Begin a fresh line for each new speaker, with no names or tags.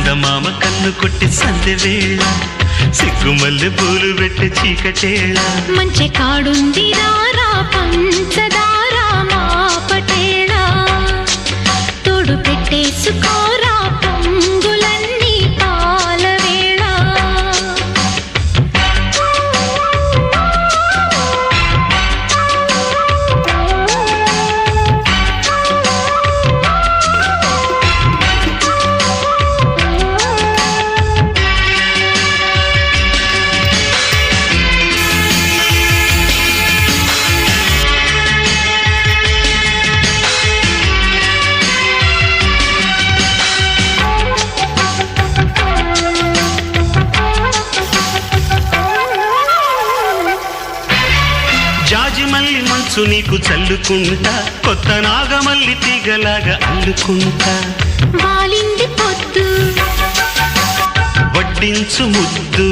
చందమామ కన్ను కొట్టి సందె వేళ సిగ్గుమల్లె పూలు పెట్టి చీకటేళ
మంచి కాడుంది రారా పంచదారా మా పటేళ తోడు పెట్టేసుకోరా పొంగులన్నీ పాల వేళ
జాజి మల్లి మంచు నీకు చల్లుకుంటా కొత్త నాగమల్లి తీగలాగా అల్లుకుంటా
వాలింది పొద్దు
వడ్డించు ముద్దు